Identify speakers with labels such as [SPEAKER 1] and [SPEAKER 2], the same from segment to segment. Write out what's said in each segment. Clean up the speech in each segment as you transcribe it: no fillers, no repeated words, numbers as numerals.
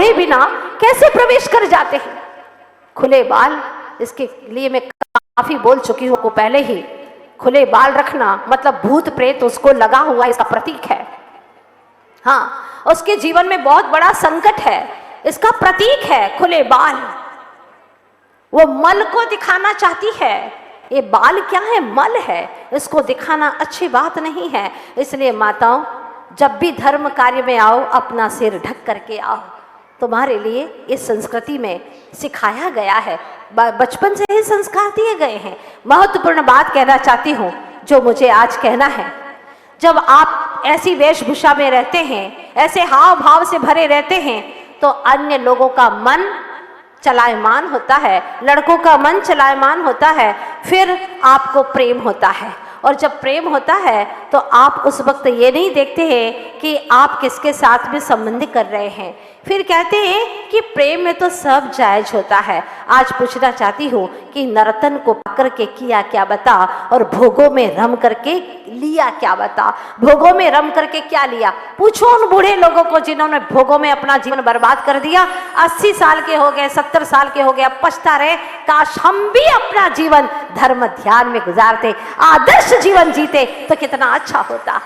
[SPEAKER 1] ओढ़े बिना कैसे प्रवेश कर जाते हैं? खुले बाल, इसके लिए मैं काफी बोल चुकी हूं को पहले ही। खुले बाल रखना मतलब भूत प्रेत उसको लगा हुआ इसका प्रतीक है। हाँ, उसके जीवन में बहुत बड़ा संकट है, इसका प्रतीक है खुले बाल। वो मल को दिखाना चाहती है। ये बाल क्या है? मल है, इसको दिखाना अच्छी बात नहीं है। इसलिए माताओं, जब भी धर्म कार्य में आओ अपना सिर ढक करके आओ। तुम्हारे लिए इस संस्कृति में सिखाया गया है, बचपन से ही संस्कार दिए गए हैं। महत्वपूर्ण बात कहना चाहती हूँ जो मुझे आज कहना है। जब आप ऐसी वेशभूषा में रहते हैं, ऐसे हाव भाव से भरे रहते हैं, तो अन्य लोगों का मन चलायमान होता है, लड़कों का मन चलायमान होता है, फिर आपको प्रेम होता है। और जब प्रेम होता है तो आप उस वक्त ये नहीं देखते हैं कि आप किसके साथ में संबंध कर रहे हैं। फिर कहते हैं कि प्रेम में तो सब जायज होता है। आज पूछना चाहती हूँ कि नर्तन को पकड़ के किया क्या बता, और भोगों में रम करके लिया क्या बता। भोगों में रम करके क्या लिया? पूछो उन बूढ़े लोगों को जिन्होंने भोगों में अपना जीवन बर्बाद कर दिया। 80 साल के हो गए, 70 साल के हो गए, अब पछता रहे, काश हम भी अपना जीवन धर्म ध्यान में गुजारते, आदर्श जीवन जीते तो कितना अच्छा होता।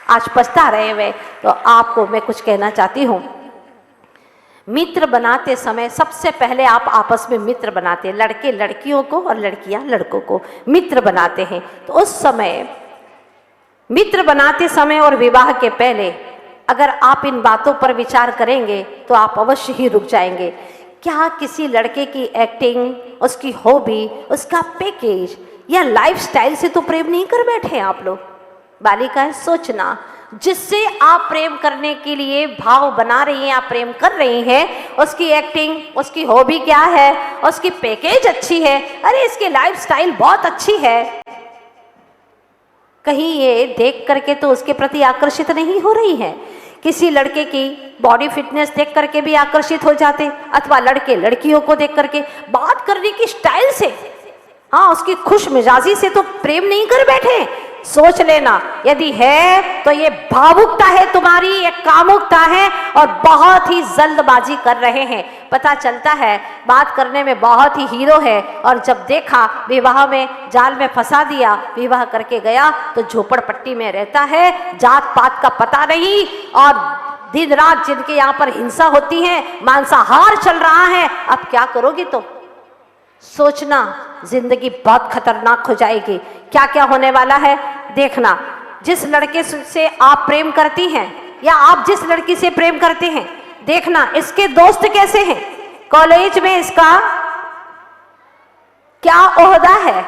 [SPEAKER 1] आज पछता रहे वे। तो आपको मैं कुछ कहना चाहती हूँ। मित्र बनाते समय सबसे पहले आप आपस में मित्र बनाते हैं, लड़के लड़कियों को और लड़कियां लड़कों को मित्र बनाते हैं। तो उस समय मित्र बनाते समय और विवाह के पहले अगर आप इन बातों पर विचार करेंगे तो आप अवश्य ही रुक जाएंगे। क्या किसी लड़के की एक्टिंग, उसकी हॉबी, उसका पैकेज या लाइफस्टाइल से तो प्रेम नहीं कर बैठे आप लोग? बालिकाएं सोचना, जिससे आप प्रेम करने के लिए भाव बना रही हैं, आप प्रेम कर रही हैं, उसकी एक्टिंग, उसकी हॉबी क्या है, उसकी पैकेज अच्छी है, अरे इसकी लाइफस्टाइल बहुत अच्छी है, कहीं ये देख करके तो उसके प्रति आकर्षित नहीं हो रही है? किसी लड़के की बॉडी फिटनेस देख करके भी आकर्षित हो जाते, अथवा लड़के लड़कियों को देख करके, बात करने की स्टाइल से, हाँ उसकी खुश मिजाजी से तो प्रेम नहीं कर बैठे। सोच लेना, यदि है तो ये भावुकता है तुम्हारी, ये कामुकता है और बहुत ही जल्दबाजी कर रहे हैं। पता चलता है बात करने में बहुत ही हीरो है, और जब देखा विवाह में जाल में फंसा दिया, विवाह करके गया तो झोपड़पट्टी में रहता है, जात पात का पता नहीं, और दिन रात जिनके यहाँ पर हिंसा होती है, मांसाहार चल रहा है। अब क्या करोगी तुम? सोचना, जिंदगी बहुत खतरनाक हो जाएगी। क्या क्या होने वाला है देखना। जिस लड़के से आप प्रेम करती हैं या आप जिस लड़की से प्रेम करते हैं, देखना इसके दोस्त कैसे हैं, कॉलेज में इसका क्या ओहदा है,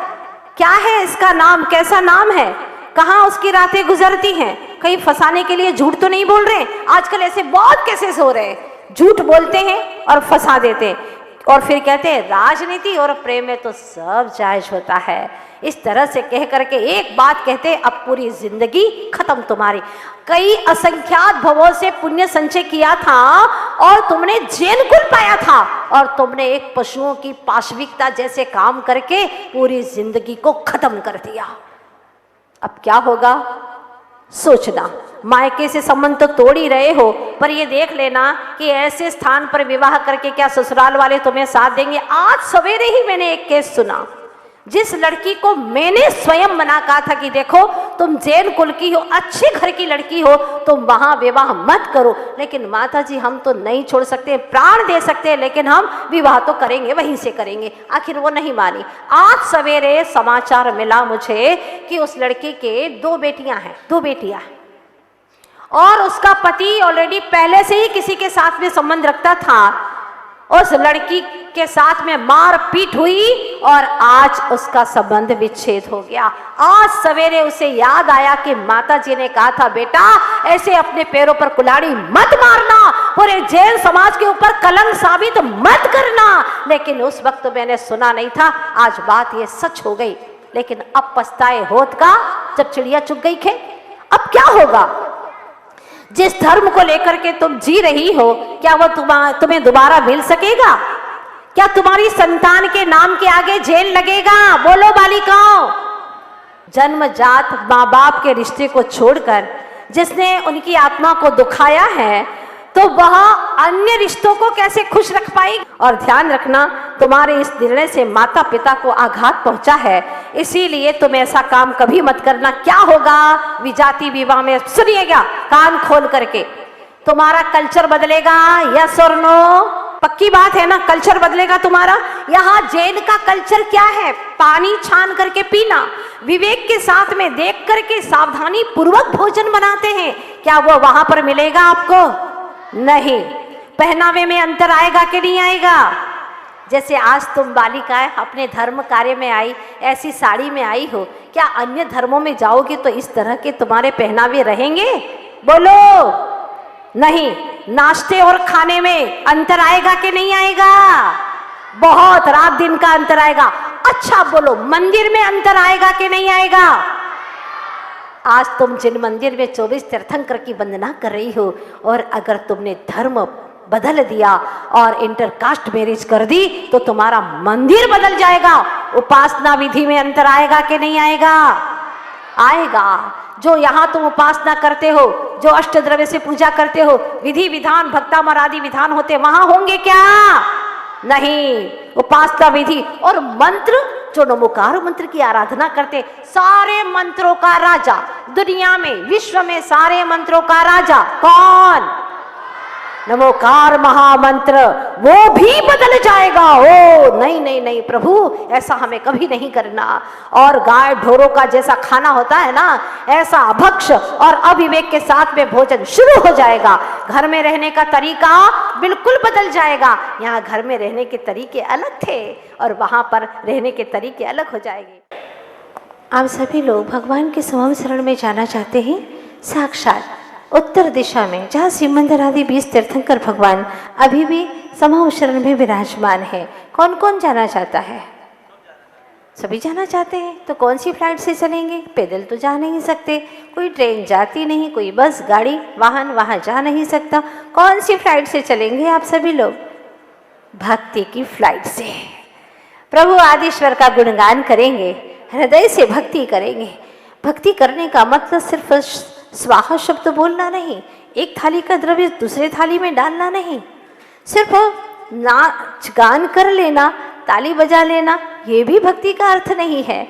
[SPEAKER 1] क्या है इसका नाम, कैसा नाम है, कहाँ उसकी रातें गुजरती हैं। कहीं फंसाने के लिए झूठ तो नहीं बोल रहे? आजकल ऐसे बहुत केसेस हो रहे हैं, झूठ बोलते हैं और फंसा देते हैं, और फिर कहते हैं राजनीति और प्रेम में तो सब जायज होता है। इस तरह से कह करके एक बात कहते, अब पूरी जिंदगी खत्म तुम्हारी। कई असंख्यात भवों से पुण्य संचय किया था और तुमने जैन कुल पाया था, और तुमने एक पशुओं की पाशविकता जैसे काम करके पूरी जिंदगी को खत्म कर दिया। अब क्या होगा सोचना। मायके से संबंध तो तोड़ ही रहे हो, पर ये देख लेना कि ऐसे स्थान पर विवाह करके क्या ससुराल वाले तुम्हें साथ देंगे। आज सवेरे ही मैंने एक केस सुना, जिस लड़की को मैंने स्वयं मना कहा था कि देखो तुम जैन कुल की हो, अच्छे घर की लड़की हो, तुम वहां विवाह मत करो, लेकिन माता जी हम तो नहीं छोड़ सकते, प्राण दे सकते हैं, लेकिन हम विवाह तो करेंगे, वहीं से करेंगे। आखिर वो नहीं मानी। आज सवेरे समाचार मिला मुझे कि उस लड़के के 2 बेटियां हैं, 2 बेटियां, और उसका पति ऑलरेडी पहले से ही किसी के साथ में संबंध रखता था। उस लड़की के साथ में मार पीट हुई और आज उसका संबंध विच्छेद हो गया। आज सवेरे उसे याद आया कि माताजी ने कहा था बेटा ऐसे अपने पैरों पर कुल्हाड़ी मत मारना, पूरे जैन समाज के ऊपर कलंक साबित मत करना। लेकिन उस वक्त मैंने सुना नहीं था, आज बात ये सच हो गई। लेकिन अब पछताए होत का जब चिड़िया चुग गई खेत। अब क्या होगा? जिस धर्म को लेकर के तुम जी रही हो, क्या वो तुम्हें दोबारा मिल सकेगा? क्या तुम्हारी संतान के नाम के आगे जेल लगेगा? बोलो बालिकाओं। जन्मजात माँ बाप के रिश्ते को छोड़कर जिसने उनकी आत्मा को दुखाया है, तो वह अन्य रिश्तों को कैसे खुश रख पाएगी। और ध्यान रखना, तुम्हारे इस निर्णय से माता पिता को आघात पहुंचा है, इसीलिए तुम ऐसा काम कभी मत करना। क्या होगा विजाति विवाह में, सुनिएगा कान खोल करके, तुम्हारा कल्चर बदलेगा। यस और नो, पक्की बात है ना, कल्चर बदलेगा तुम्हारा। यहाँ जैन का कल्चर क्या है, पानी छान करके पीना, विवेक के साथ में देख करके सावधानी पूर्वक भोजन बनाते हैं। क्या वो वहां पर मिलेगा आपको? नहीं। पहनावे में अंतर आएगा कि नहीं आएगा? जैसे आज तुम बालिकाएं अपने धर्म कार्य में आई, ऐसी साड़ी में आई हो, क्या अन्य धर्मों में जाओगे तो इस तरह के तुम्हारे पहनावे रहेंगे? बोलो। नहीं। नाश्ते और खाने में अंतर आएगा कि नहीं आएगा? बहुत, रात दिन का अंतर आएगा। अच्छा बोलो, मंदिर में अंतर आएगा कि नहीं आएगा? आज तुम जिन मंदिर में 24 तीर्थंकर की वंदना कर रही हो, और अगर तुमने धर्म बदल दिया और इंटरकास्ट मैरिज कर दी तो तुम्हारा मंदिर बदल जाएगा। उपासना विधि में अंतर आएगा कि नहीं आएगा? आएगा। जो यहाँ तुम उपासना करते हो, जो अष्टद्रव्य से पूजा करते हो, विधि विधान भक्तामर आदि विधान होते, वहां होंगे क्या? नहीं। उपासना विधि और मंत्र, जो नमोकार मंत्र की आराधना करते, सारे मंत्रों का राजा दुनिया में, विश्व में सारे मंत्रों का राजा कौन? नमोकार महामंत्र, वो भी बदल जाएगा। ओ नहीं नहीं नहीं प्रभु, ऐसा हमें कभी नहीं करना। और गाय ढोरों का जैसा खाना होता है ना, ऐसा अभक्ष और अविवेक के साथ में भोजन शुरू हो जाएगा। घर में रहने का तरीका बिल्कुल बदल जाएगा। यहाँ घर में रहने के तरीके अलग थे और वहां पर रहने के तरीके अलग हो जाएंगे। आप सभी लोग भगवान के समम शरण में जाना चाहते हैं, साक्षात उत्तर दिशा में, जहाँ शिव मंदिर आदि 20 तीर्थंकर भगवान अभी भी समम शरण में विराजमान है। कौन कौन जाना चाहता है? सभी जाना चाहते हैं। तो कौन सी फ्लाइट से चलेंगे? पैदल तो जा नहीं सकते, कोई ट्रेन जाती नहीं, कोई बस गाड़ी वाहन वहाँ जा नहीं सकता। कौन सी फ्लाइट से चलेंगे आप सभी लोग? भक्ति की फ्लाइट से। प्रभु आदिश्वर का गुणगान करेंगे, हृदय से भक्ति करेंगे। भक्ति करने का मतलब सिर्फ स्वाहा शब्द बोलना नहीं, एक थाली का द्रव्य दूसरे थाली में डालना नहीं, सिर्फ नाच गान कर लेना, ताली बजा लेना, ये भी भक्ति का अर्थ नहीं है।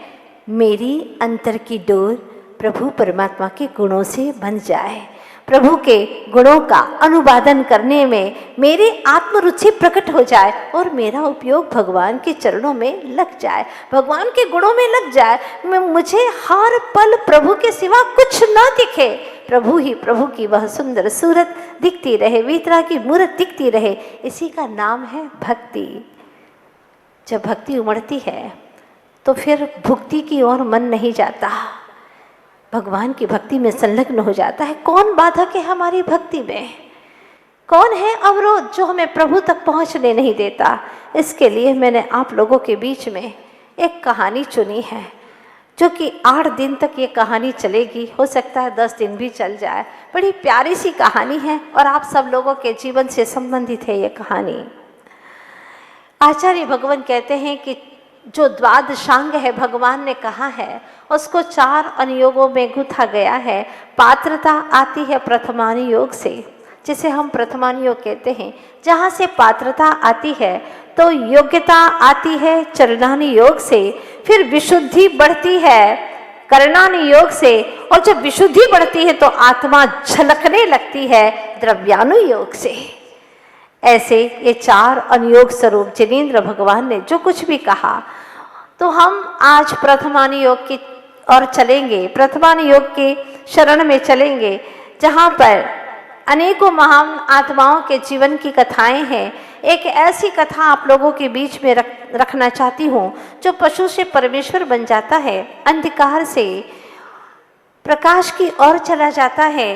[SPEAKER 1] मेरी अंतर की डोर प्रभु परमात्मा के गुणों से बंध जाए, प्रभु के गुणों का अनुवादन करने में मेरी आत्मरुचि प्रकट हो जाए और मेरा उपयोग भगवान के चरणों में लग जाए, भगवान के गुणों में लग जाए। मुझे हर पल प्रभु के सिवा कुछ न दिखे, प्रभु ही प्रभु की वह सुंदर सूरत दिखती रहे, वितरा की मूर्त दिखती रहे। इसी का नाम है भक्ति। जब भक्ति उमड़ती है तो फिर भुक्ति की ओर मन नहीं जाता, भगवान की भक्ति में संलग्न हो जाता है। कौन बाधक है हमारी भक्ति में? कौन है अवरोध जो हमें प्रभु तक पहुंचने नहीं देता? इसके लिए मैंने आप लोगों के बीच में एक कहानी चुनी है, जो कि 8 दिन तक ये कहानी चलेगी, हो सकता है 10 दिन भी चल जाए। बड़ी प्यारी सी कहानी है और आप सब लोगों के जीवन से संबंधित है ये कहानी। आचार्य भगवान कहते हैं कि जो द्वादशांग है, भगवान ने कहा है, उसको 4 अनुयोगों में गुथा गया है। पात्रता आती है प्रथमानुयोग से, जिसे हम प्रथमानुयोग कहते हैं। जहाँ से पात्रता आती है तो योग्यता आती है चरणानुयोग से, फिर विशुद्धि बढ़ती है करणानुयोग से, और जब विशुद्धि बढ़ती है तो आत्मा झलकने लगती है द्रव्यानुयोग से। ऐसे ये 4 अनुयोग स्वरूप जिनेंद्र भगवान ने जो कुछ भी कहा, तो हम आज प्रथमानुयोग की ओर चलेंगे, प्रथमानुयोग के शरण में चलेंगे, जहाँ पर अनेकों महान आत्माओं के जीवन की कथाएं हैं। एक ऐसी कथा आप लोगों के बीच में रखना चाहती हूँ, जो पशु से परमेश्वर बन जाता है, अंधकार से प्रकाश की ओर चला जाता है,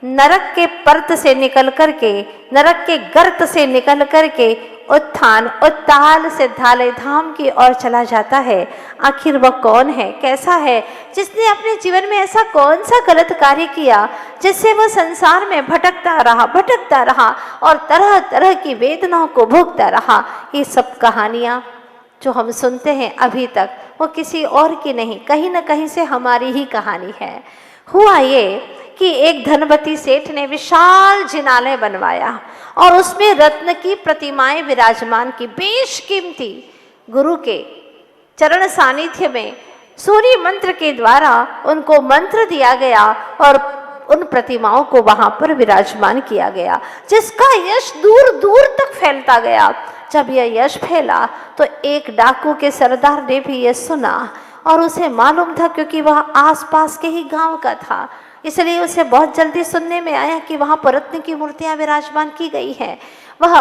[SPEAKER 1] नरक के पर्त से निकल करके, नरक के गर्त से निकल करके उत्थान उत्ताल से धाले धाम की ओर चला जाता है। आखिर वह कौन है, कैसा है, जिसने अपने जीवन में ऐसा कौन सा गलत कार्य किया जिससे वह संसार में भटकता रहा और तरह तरह की वेदनाओं को भोगता रहा। ये सब कहानियाँ जो हम सुनते हैं अभी तक, वो किसी और की नहीं, कहीं न कहीं से हमारी ही कहानी है। हुआ ये कि एक धनवती सेठ ने विशाल जिनालय बनवाया और उसमें रत्न की प्रतिमाएं विराजमान की, बेशकीमती। गुरु के चरण सानिध्य में सूर्य मंत्र के द्वारा उनको मंत्र दिया गया और उन प्रतिमाओं को वहां पर विराजमान किया गया, जिसका यश दूर दूर तक फैलता गया। जब यह यश फैला तो एक डाकू के सरदार ने भी यह सुना और उसे मालूम था, क्योंकि वह आसपास के ही गांव का था, इसलिए उसे बहुत जल्दी सुनने में आया कि वहां पर रत्न की मूर्तियां विराजमान की गई हैं। वह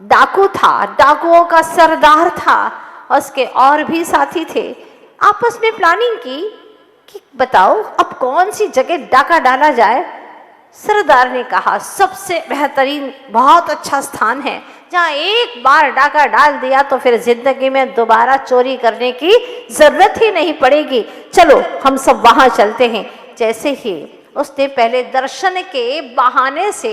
[SPEAKER 1] डाकू था, डाकुओं का सरदार था, उसके और भी साथी थे। आपस में प्लानिंग की कि बताओ अब कौन सी जगह डाका डाला जाए। सरदार ने कहा सबसे बेहतरीन, बहुत अच्छा स्थान है, जहाँ एक बार डाका डाल दिया तो फिर जिंदगी में दोबारा चोरी करने की जरूरत ही नहीं पड़ेगी। चलो हम सब वहां चलते हैं। जैसे ही उसने पहले दर्शन के बहाने से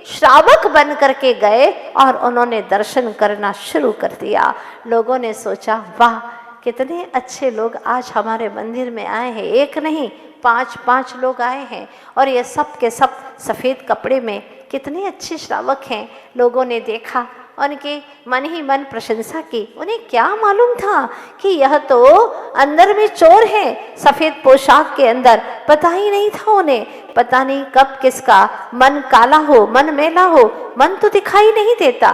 [SPEAKER 1] श्रावक बन करके गए और उन्होंने दर्शन करना शुरू कर दिया। लोगों ने सोचा वाह कितने अच्छे लोग आज हमारे मंदिर में आए हैं, एक नहीं 5 लोग आए हैं और ये सब के सब सफ़ेद कपड़े में, कितने अच्छे श्रावक हैं। लोगों ने देखा, उनके मन ही मन प्रशंसा की। उन्हें क्या मालूम था कि यह तो अंदर में चोर है, सफ़ेद पोशाक के अंदर। पता ही नहीं था उन्हें, पता नहीं कब किसका मन काला हो, मन मैला हो। मन तो दिखाई नहीं देता,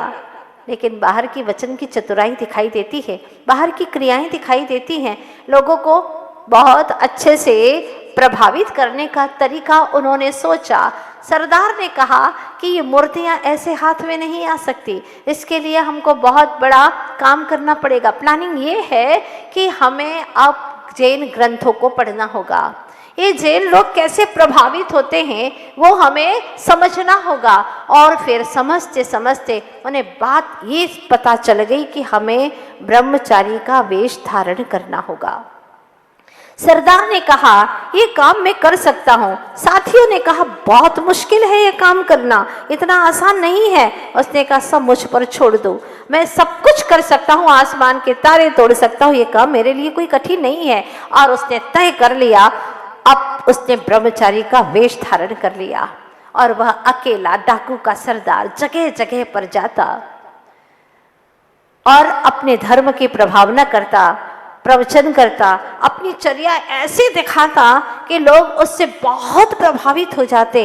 [SPEAKER 1] लेकिन बाहर की वचन की चतुराई दिखाई देती है, बाहर की क्रियाएं दिखाई देती हैं। लोगों को बहुत अच्छे से प्रभावित करने का तरीका उन्होंने सोचा। सरदार ने कहा कि ये मूर्तियां ऐसे हाथ में नहीं आ सकती, इसके लिए हमको बहुत बड़ा काम करना पड़ेगा। प्लानिंग ये है कि हमें अब जैन ग्रंथों को पढ़ना होगा। ये जैन लोग कैसे प्रभावित होते हैं वो हमें समझना होगा। और फिर समझते समझते उन्हें बात ये पता चल गई कि हमें ब्रह्मचारी का वेश धारण करना होगा। सरदार ने कहा ये काम मैं कर सकता हूँ। साथियों ने कहा बहुत मुश्किल है ये काम करना, इतना आसान नहीं है। उसने कहा सब मुझ पर छोड़ दो, मैं सब कुछ कर सकता हूँ, आसमान के तारे तोड़ सकता हूँ, ये काम मेरे लिए कोई कठिन नहीं है। और उसने तय कर लिया, अब उसने ब्रह्मचारी का वेश धारण कर लिया और वह अकेला डाकू का सरदार जगह जगह पर जाता और अपने धर्म की प्रभावना करता, प्रवचन करता, अपनी चर्या ऐसे दिखाता कि लोग उससे बहुत प्रभावित हो जाते।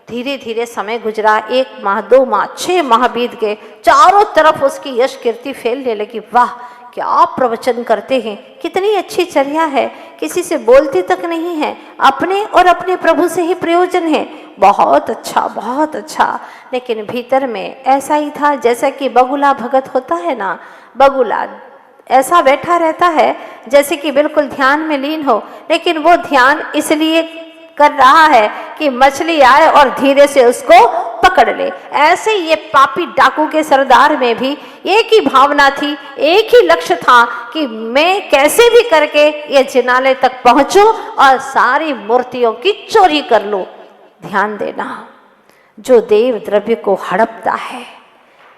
[SPEAKER 1] धीरे धीरे समय गुजरा, 1 माह 2 माह 6 माह बीत गए। चारों तरफ उसकी यश कीर्ति फैलने लगी। वाह क्या प्रवचन करते हैं, कितनी अच्छी चर्या है, किसी से बोलते तक नहीं है, अपने और अपने प्रभु से ही प्रयोजन है। बहुत अच्छा, बहुत अच्छा। लेकिन भीतर में ऐसा ही था जैसा कि बगुला भगत होता है ना, बगुला ऐसा बैठा रहता है जैसे कि बिल्कुल ध्यान में लीन हो, लेकिन वो ध्यान इसलिए कर रहा है कि मछली आए और धीरे से उसको पकड़ ले। ऐसे ये पापी डाकू के सरदार में भी एक ही भावना थी, एक ही लक्ष्य था कि मैं कैसे भी करके ये जिनालय तक पहुंचूं और सारी मूर्तियों की चोरी कर लूं। ध्यान देना, जो देव द्रव्य को हड़पता है,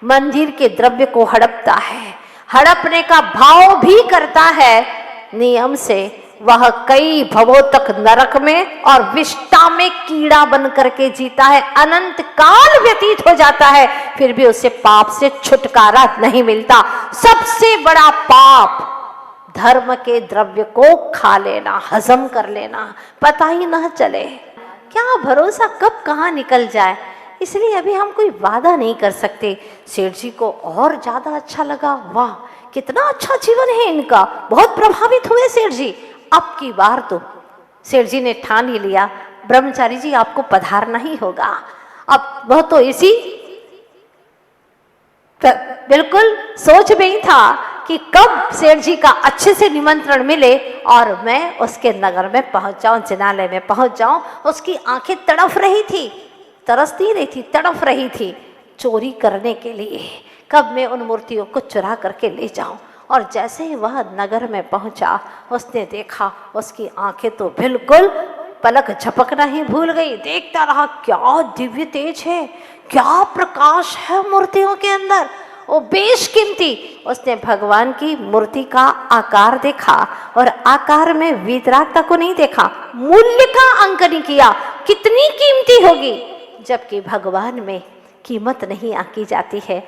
[SPEAKER 1] मंदिर के द्रव्य को हड़पता है, हड़पने का भाव भी करता है नियम से, वह कई भवों तक नरक में और विष्टा में कीड़ा बन करके जीता है, अनंत काल व्यतीत हो जाता है, फिर भी उसे पाप से छुटकारा नहीं मिलता। सबसे बड़ा पाप धर्म के द्रव्य को खा लेना, हजम कर लेना, पता ही ना चले। क्या भरोसा कब कहाँ निकल जाए, इसलिए अभी हम कोई वादा नहीं कर सकते। सेठ जी को और ज्यादा अच्छा लगा, वाह कितना अच्छा जीवन है इनका, बहुत प्रभावित हुए सेठ जी। अब की बार तो सेठ जी ने ठान ही लिया, ब्रह्मचारी जी आपको पधारना ही होगा। अब वह तो इसी बिल्कुल सोच में ही था कि कब सेठ जी का अच्छे से निमंत्रण मिले और मैं उसके नगर में पहुंच जाऊं, जिनालय में पहुंच जाऊं। उसकी आंखें तड़फ रही थी, तरस नहीं रही थी, तड़फ रही थी चोरी करने के लिए, कब मैं उन मूर्तियों को चुरा करके ले जाऊं। और जैसे ही वह नगर में पहुंचा, उसने देखा, उसकी आंखें तो बिल्कुल पलक झपकना ही भूल गई। देखता रहा, क्या दिव्य तेज है, क्या प्रकाश है मूर्तियों के अंदर, वो बेशकीमती। उसने भगवान की मूर्ति का आकार देखा और आकार में वितरागता को नहीं देखा, मूल्य का अंकन किया। कितनी कीमती होगी, जबकि भगवान में कीमत नहीं आकी जाती है।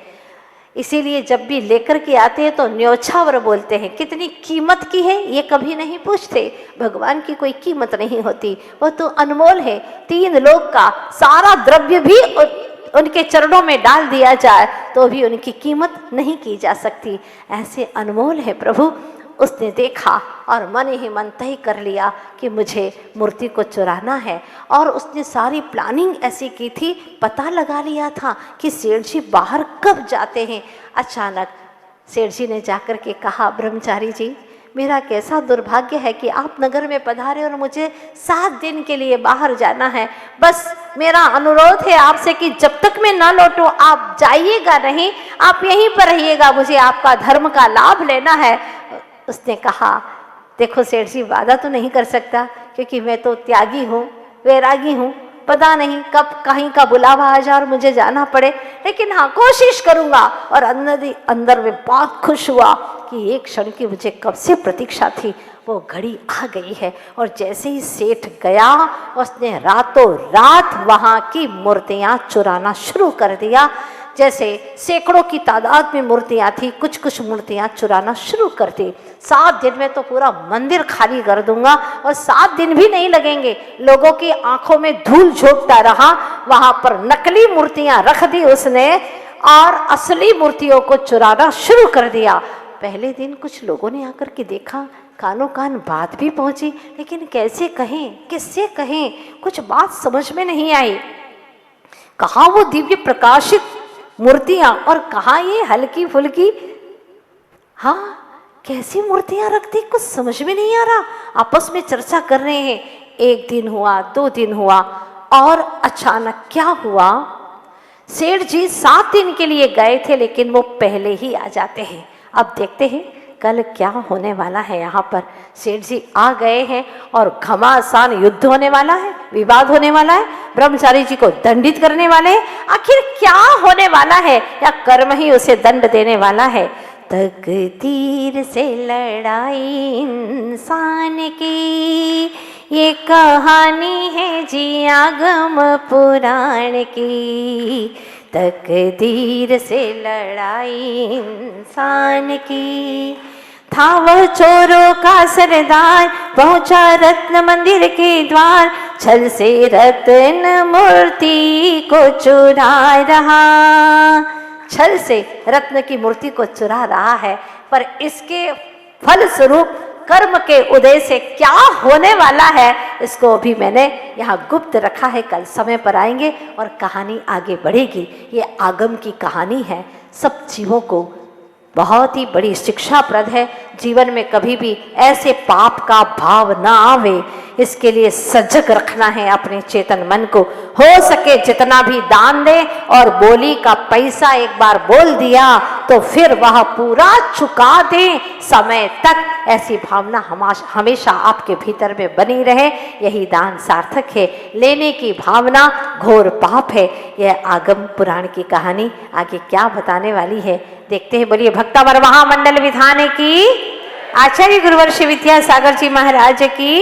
[SPEAKER 1] इसीलिए जब भी लेकर के आते हैं तो न्योछावर बोलते हैं, कितनी कीमत की है ये कभी नहीं पूछते। भगवान की कोई कीमत नहीं होती, वो तो अनमोल है। 3 लोक का सारा द्रव्य भी उनके चरणों में डाल दिया जाए तो भी उनकी कीमत नहीं की जा सकती, ऐसे अनमोल है प्रभु। उसने देखा और मन ही मन तय कर लिया कि मुझे मूर्ति को चुराना है, और उसने सारी प्लानिंग ऐसी की थी, पता लगा लिया था कि सेठ जी बाहर कब जाते हैं। अचानक सेठ जी ने जाकर के कहा, ब्रह्मचारी जी मेरा कैसा दुर्भाग्य है कि आप नगर में पधारे और मुझे 7 दिन के लिए बाहर जाना है। बस मेरा अनुरोध है आपसे कि जब तक मैं न लौटूं आप जाइएगा नहीं, आप यहीं पर रहिएगा, मुझे आपका धर्म का लाभ लेना है। उसने कहा, देखो सेठ जी वादा तो नहीं कर सकता क्योंकि मैं तो त्यागी हूँ, वैरागी हूँ, पता नहीं कब कहीं का बुलावा आ जाए और मुझे जाना पड़े, लेकिन हाँ कोशिश करूँगा। और अंदर में बहुत खुश हुआ कि एक क्षण की मुझे कब से प्रतीक्षा थी, वो घड़ी आ गई है। और जैसे ही सेठ गया, उसने रातों रात वहाँ की मूर्तियाँ चुराना शुरू कर दिया। जैसे सैकड़ों की तादाद में मूर्तियाँ थी, कुछ कुछ मूर्तियाँ चुराना शुरू कर दी। 7 दिन में तो पूरा मंदिर खाली कर दूंगा, और 7 दिन भी नहीं लगेंगे। लोगों की आंखों में धूल झोंकता रहा, वहां पर नकली मूर्तियां रख दी उसने और असली मूर्तियों को चुराना शुरू कर दिया। पहले दिन कुछ लोगों ने आकर के देखा, कानों कान बात भी पहुंची, लेकिन कैसे कहें, किससे कहें, कुछ बात समझ में नहीं आई। कहाँ वो दिव्य प्रकाशित मूर्तियां और कहाँ ये हल्की फुल्की, हाँ कैसी मूर्तियां रखती, कुछ समझ में नहीं आ रहा। आपस में चर्चा कर रहे हैं। 1 दिन हुआ, 2 दिन हुआ, और अचानक क्या हुआ, सेठ जी 7 दिन के लिए गए थे लेकिन वो पहले ही आ जाते हैं। अब देखते हैं कल क्या होने वाला है। यहाँ पर सेठ जी आ गए हैं और घमासान युद्ध होने वाला है, विवाद होने वाला है, ब्रह्मचारी जी को दंडित करने वाले हैं। आखिर क्या होने वाला है, या कर्म ही उसे दंड देने वाला है। तकदीर से लड़ाई इंसान की, ये कहानी है जी आगम पुराण की। तकदीर से लड़ाई इंसान की, था वह चोरों का सरदार, पहुंचा रत्न मंदिर के द्वार, छल से रत्न मूर्ति को चुरा रहा। छल से रत्न की मूर्ति को चुरा रहा है, पर इसके फल स्वरूप कर्म के उदय से क्या होने वाला है, इसको अभी मैंने यहाँ गुप्त रखा है। कल समय पर आएंगे और कहानी आगे बढ़ेगी। ये आगम की कहानी है, सब जीवों को बहुत ही बड़ी शिक्षाप्रद है। जीवन में कभी भी ऐसे पाप का भाव ना आवे, इसके लिए सजग रखना है अपने चेतन मन को। हो सके जितना भी दान दे, और बोली का पैसा एक बार बोल दिया तो फिर वह पूरा चुका दे समय तक, ऐसी भावना हमेशा आपके भीतर में बनी रहे। यही दान सार्थक है। लेने की भावना घोर पाप है। यह आगम पुराण की कहानी आगे क्या बताने वाली है, देखते हैं। बोलिए भक्तावर महामंडल विधान की, आचार्य गुरुवर्ष विद्यासागर जी महाराज की।